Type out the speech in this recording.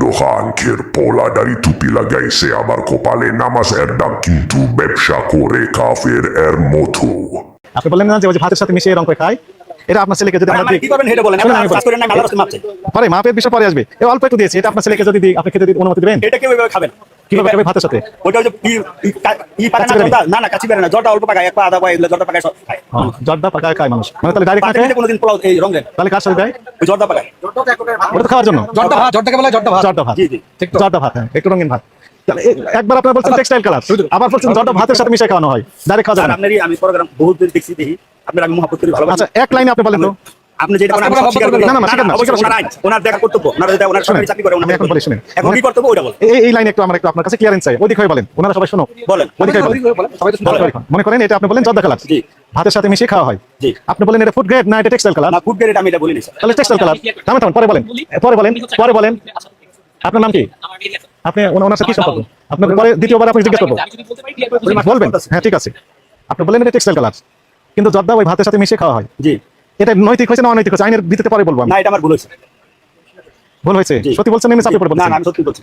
লোহাঙ্কের পোলাডারি টুপি লাগাইছে আমার কপালে নামাজের ডাক কিন্তু ব্যবসা করে কাফের এর মতো। আপনি বললেন না যে ওই যে ভাতের সাথে মিশিয়ে রং করে খায়, এটা আপনার ছেলেকে যদি আমরা কি করবেন এটা বলেন, আপনি কাজ করেন না আল্লাহর রাস্তায় মাপছেন। পরে মাপের বিষয় পরে আসবে, এই অল্প একটু দিয়েছি, এটা আপনার ছেলেকে যদি দিই আপনি খেতে দিতে অনুমতি দিবেন? এটা কেউ এভাবে খাবেন কিভাবে খাবে ভাতের সাথে? ওটা হচ্ছে পাকা না জর্দা, না না কাচি বেরে না, জর্দা অল্প পাকা, এক পা আধা পা এগুলো জর্দা পাকায় সব খায়। জর্দা পাকায় খায় মানুষ, মানে তাহলে ডাইরেক্ট পাতে দিলে কোনোদিন পোলাও এই রং দেন, তাহলে কার সাথে দেয়? ওই জর্দা পাকায়। ওটা তো খাওয়ার জন্য। জর্দাকে বলা হয় জর্দা ভাত। জর্দা ভাত, জি জি ঠিক তো। জর্দা ভাত, হ্যাঁ, একটু রঙিন ভাত। তাহলে একবার আপনারা বলছেন টেক্সটাইল কালার, আবার বলছেন জর্দা ভাতের সাথে মিশিয়ে খাওয়ানো হয়, ডাইরেক্ট খাওয়া যাবে না। আপনারই আমি প্রোগ্রাম বহুত দিন দেখছি, দেখি আপনার আমি মহব্বত করি, ভালোবাসি। আচ্ছা, এক লাইনে আপনি বলেন তো। আপনি যেটা বলেন আমি সব স্বীকার করি। না, না, না, স্বীকার না, অবশ্যই স্বীকার ওনার আইন, ওনার দেখা কর্তব্য, ওনার যেটা ওনার সরকারি চাকরি করে আমি এখন বলি, শুনেন। এখন কি কর্তব্য ওইটা বলেন। এই লাইনে একটু আমরা আপনার কাছে ক্লিয়ারেন্স চাই, ওদিক হয়ে বলেন, ওনারা সবাই শুনুক। বলেন ওদিক হয়ে বলেন। সবাই তো শুনতে পারে। মনে করেন এটা আপনি বলেন জর্দা কালার, জি ভাতের সাথে মিশিয়ে খাওয়া হয়, জি। আপনি বলেন এটা ফুড গ্রেড না এটা টেক্সটাইল কালার? না ফুড গ্রেড আমি এটা বলিনি স্যার। তাহলে টেক্সটাইল কালার। থামেন, পরে বলেন, পরে বলেন। আপনার নাম কি? আপনি ওনার সাথে কি সম্পর্ক? আপনার পরে দ্বিতীয়বার আপনি জিজ্ঞেস করবো, বলবেন? হ্যাঁ, ঠিক আছে। আপনি বলেন এটা টেক্সটাইল কালার, কিন্তু জর্দা ওই ভাতের সাথে মিশিয়ে খাওয়া হয়, জি এটা নৈতিক হয়েছে না অনৈতিক হয়েছে? আইনের ভিত্তিতে পরে বলবো আমি। না এটা আমার ভুল হয়েছে। ভুল হয়েছে? জি। সত্যি বলছেন? এমনি চাপে পড়ে না বলছেন? না আমি সত্যি বলছি।